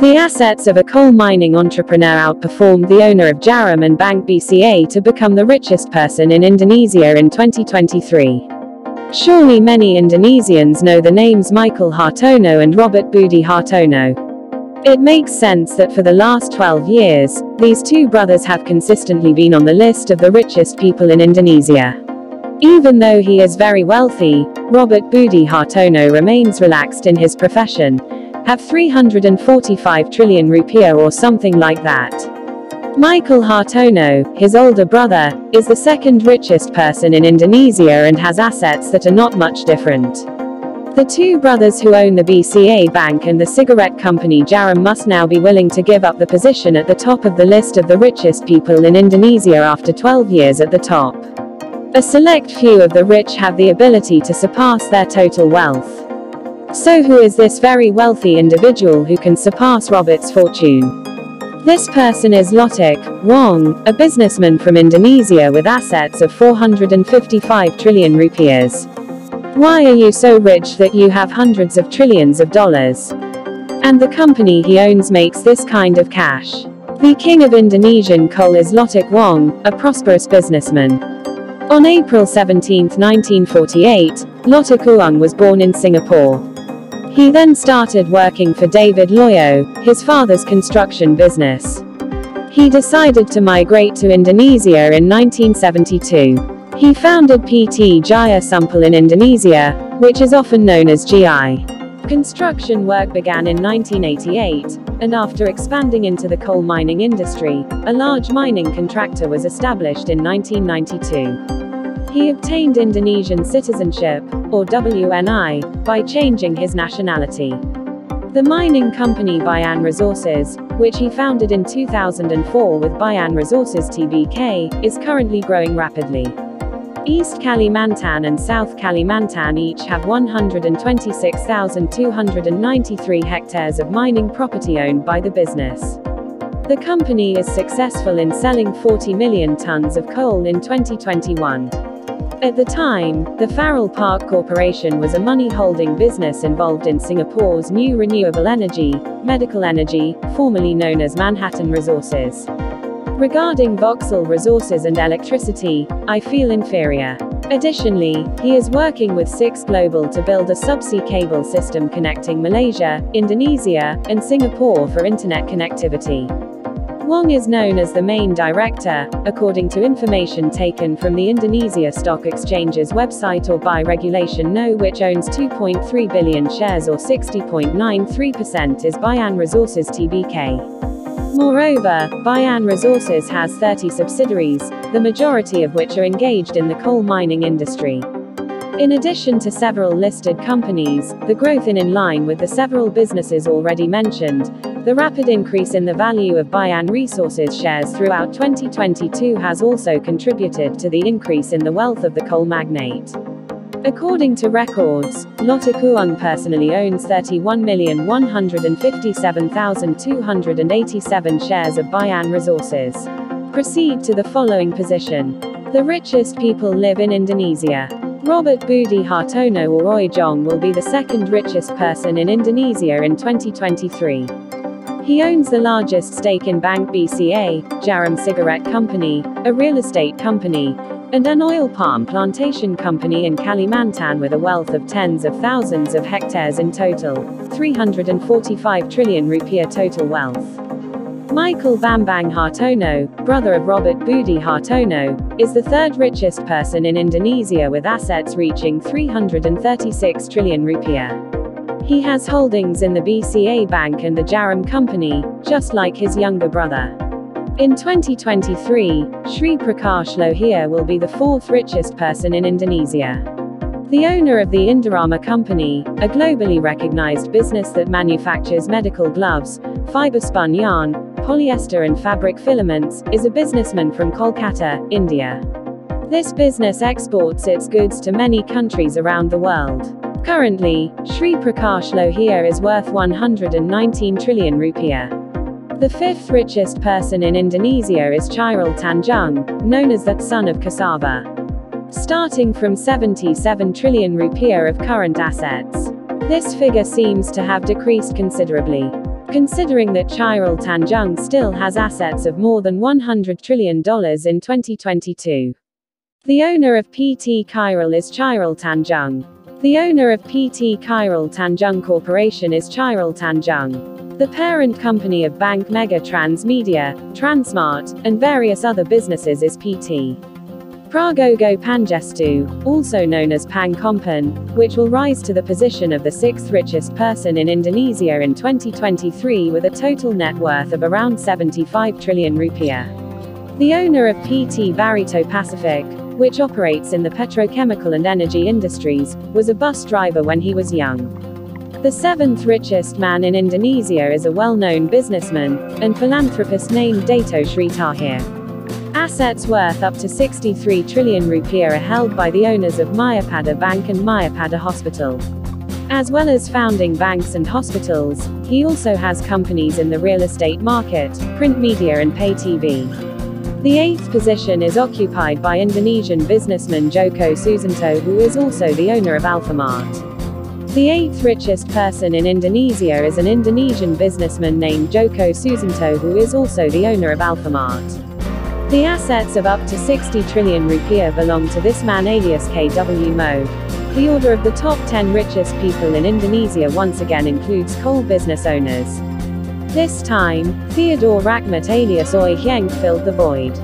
The assets of a coal mining entrepreneur outperformed the owner of Djarum and Bank BCA to become the richest person in Indonesia in 2023. Surely many Indonesians know the names Michael Hartono and Robert Budi Hartono. It makes sense that for the last 12 years, these two brothers have consistently been on the list of the richest people in Indonesia. Even though he is very wealthy, Robert Budi Hartono remains relaxed in his profession, have 345 trillion rupiah or something like that. Michael Hartono, his older brother, is the second richest person in Indonesia and has assets that are not much different. The two brothers who own the BCA Bank and the cigarette company Djarum must now be willing to give up the position at the top of the list of the richest people in Indonesia after 12 years at the top. A select few of the rich have the ability to surpass their total wealth. So who is this very wealthy individual who can surpass Robert's fortune? This person is Lotik Wong, a businessman from Indonesia with assets of 455 trillion rupiahs. Why are you so rich that you have hundreds of trillions of dollars? And the company he owns makes this kind of cash. The king of Indonesian coal is Lotik Wong, a prosperous businessman. On April 17, 1948, Lotik Wong was born in Singapore. He then started working for David Loyo, his father's construction business. He decided to migrate to Indonesia in 1972. He founded PT Jaya Sumpal in Indonesia, which is often known as GI. Construction work began in 1988, and after expanding into the coal mining industry, a large mining contractor was established in 1992. He obtained Indonesian citizenship, or WNI, by changing his nationality. The mining company Bayan Resources, which he founded in 2004 with Bayan Resources Tbk, is currently growing rapidly. East Kalimantan and South Kalimantan each have 126,293 hectares of mining property owned by the business. The company is successful in selling 40 million tons of coal in 2021. At the time, the Farrell Park Corporation was a money-holding business involved in Singapore's new renewable energy, medical energy, formerly known as Manhattan Resources. Regarding Vauxhall Resources and electricity, I feel inferior. Additionally, he is working with Six Global to build a subsea cable system connecting Malaysia, Indonesia, and Singapore for internet connectivity. Wong is known as the main director, according to information taken from the Indonesia Stock Exchange's website or by Regulation No, which owns 2.3 billion shares or 60.93% is Bayan Resources Tbk. Moreover, Bayan Resources has 30 subsidiaries, the majority of which are engaged in the coal mining industry. In addition to several listed companies, the growth in line with the several businesses already mentioned, the rapid increase in the value of Bayan Resources shares throughout 2022 has also contributed to the increase in the wealth of the coal magnate. According to records, Lotik Wong personally owns 31,157,287 shares of Bayan Resources. Proceed to the following position. The richest people live in Indonesia. Robert Budi Hartono or Roy Jong will be the second richest person in Indonesia in 2023. He owns the largest stake in Bank BCA, Djarum Cigarette Company, a real estate company, and an oil palm plantation company in Kalimantan with a wealth of tens of thousands of hectares in total, 345 trillion rupiah total wealth. Michael Bambang Hartono, brother of Robert Budi Hartono, is the third richest person in Indonesia with assets reaching 336 trillion rupiah. He has holdings in the BCA Bank and the Djarum Company, just like his younger brother. In 2023, Sri Prakash Lohia will be the fourth richest person in Indonesia. The owner of the Indorama Company, a globally recognized business that manufactures medical gloves, fiber-spun yarn, polyester and fabric filaments, is a businessman from Kolkata, India. This business exports its goods to many countries around the world. Currently, Sri Prakash Lohia is worth 119 trillion rupiah. The fifth richest person in Indonesia is Chairul Tanjung, known as the son of cassava. Starting from 77 trillion rupiah of current assets. This figure seems to have decreased considerably. considering that Chairul Tanjung still has assets of more than $100 trillion in 2022. The owner of PT Chairul is Chairul Tanjung. The owner of PT Chairul Tanjung Corporation is Chairul Tanjung. The parent company of Bank Mega Transmedia, Transmart, and various other businesses is PT Pragogo Pangestu, also known as Pangkompan, which will rise to the position of the sixth richest person in Indonesia in 2023 with a total net worth of around 75 trillion rupiah. The owner of PT Barito Pacific, which operates in the petrochemical and energy industries, was a bus driver when he was young. The seventh richest man in Indonesia is a well-known businessman and philanthropist named Dato Sri Tahir. Assets worth up to 63 trillion rupiah are held by the owners of Mayapada Bank and Mayapada Hospital. As well as founding banks and hospitals, he also has companies in the real estate market, print media and pay TV. The eighth position is occupied by Indonesian businessman Joko Susanto, who is also the owner of Alfamart. The eighth richest person in Indonesia is an Indonesian businessman named Joko Susanto, who is also the owner of Alfamart. The assets of up to 60 trillion rupiah belong to this man alias KW Mo. The order of the top 10 richest people in Indonesia once again includes coal business owners. This time, Theodore Rahmat alias Oi Hyeng filled the void.